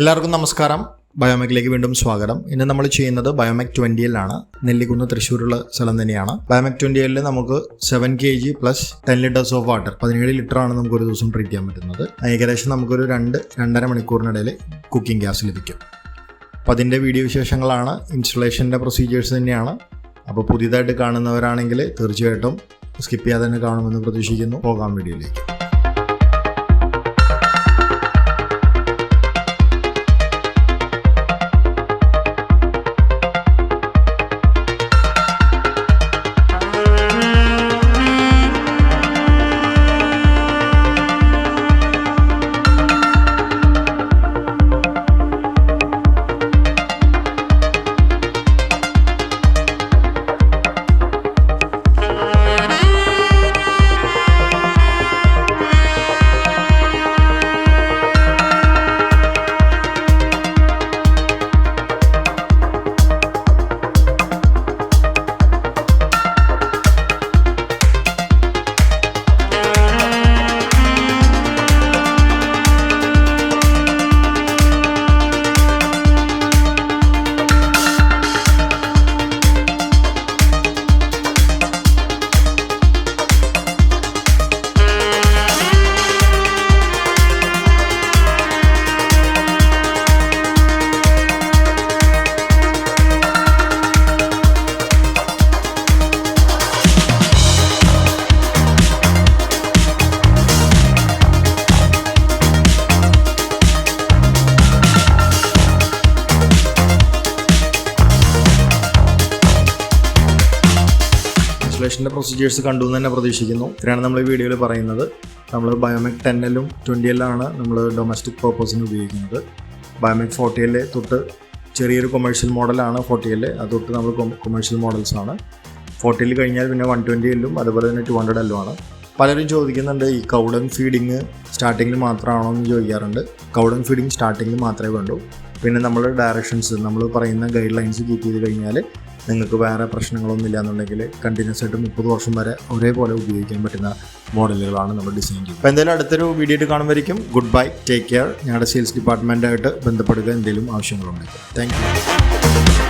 എല്ലാവർക്കും നമസ്കാരം. ബയോമെക്കിലേക്ക് വീണ്ടും സ്വാഗതം. ഇന്ന് നമ്മൾ ചെയ്യുന്നത് ബയോമെക് 20L നെല്ലിക്കുന്ന് തൃശ്ശൂരുള്ള സ്ഥലം തന്നെയാണ്. ബയോമെക് 20L നമുക്ക് 7 kg plus 10 liters of water, 17 ലിറ്ററാണ് നമുക്ക് ഒരു ദിവസം ട്രീറ്റ് ചെയ്യാൻ പറ്റുന്നത്. ഏകദേശം നമുക്കൊരു 2-2.5 മണിക്കൂറിനിടയിൽ കുക്കിംഗ് ഗ്യാസ് ലഭിക്കും. അപ്പോൾ അതിൻ്റെ വീഡിയോ വിശേഷങ്ങളാണ്, ഇൻസ്റ്റലേഷൻ്റെ പ്രൊസീജിയേഴ്സ് തന്നെയാണ്. അപ്പോൾ പുതിയതായിട്ട് കാണുന്നവരാണെങ്കിൽ തീർച്ചയായിട്ടും സ്കിപ്പ് ചെയ്യാതെ തന്നെ കാണുമെന്ന് പ്രതീക്ഷിക്കുന്നു. പോകാം വീഡിയോയിലേക്ക്. ഇൻസ്റ്റലേഷൻ്റെ പ്രൊസീജിയേഴ്സ് കണ്ടു എന്ന് തന്നെ പ്രതീക്ഷിക്കുന്നു. ഇത്രയാണ് നമ്മൾ ഈ വീഡിയോയിൽ പറയുന്നത്. നമ്മൾ ബയോമെക് 10L 20L നമ്മൾ ഡൊമസ്റ്റിക് പർപ്പസിന് ഉപയോഗിക്കുന്നത്. ബയോമെക് 40L തൊട്ട് ചെറിയൊരു കൊമേഴ്ഷ്യൽ മോഡലാണ് 40L, അത് തൊട്ട് നമ്മൾ കൊമേഴ്ഷ്യൽ മോഡൽസാണ്. 40L കഴിഞ്ഞാൽ പിന്നെ 120L അതുപോലെ തന്നെ 200L ആണ്. പലരും ചോദിക്കുന്നുണ്ട്, ഈ കൗഡങ് ഫീഡിങ് സ്റ്റാർട്ടിങ്ങിൽ മാത്രമാണോ എന്ന് ചോദിക്കാറുണ്ട്. കൗഡങ് ഫീഡിങ് സ്റ്റാർട്ടിങ്ങിൽ മാത്രമേ വേണ്ടൂ. പിന്നെ നമ്മൾ ഡയറക്ഷൻസ്, നമ്മൾ പറയുന്ന ഗൈഡ് ലൈൻസ് കീപ്പ് ചെയ്ത് കഴിഞ്ഞാൽ നിങ്ങൾക്ക് വേറെ പ്രശ്നങ്ങളൊന്നും ഇല്ല എന്നുണ്ടെങ്കിൽ കണ്ടിന്യൂസ് ആയിട്ട് 30 വർഷം വരെ ഒരേപോലെ ഉപയോഗിക്കാൻ പറ്റുന്ന മോഡലുകളാണ് നമ്മൾ ഡിസൈൻ ചെയ്യുന്നത്. അപ്പോൾ എന്തായാലും അടുത്തൊരു വീഡിയോ ആയിട്ട് കാണുമായിരിക്കും. Good bye, take care. ഞങ്ങളുടെ സെയിൽസ് ഡിപ്പാർട്ട്മെൻറ്റായിട്ട് ബന്ധപ്പെടുക എന്തെങ്കിലും ആവശ്യങ്ങളുണ്ടെങ്കിൽ. Thank you.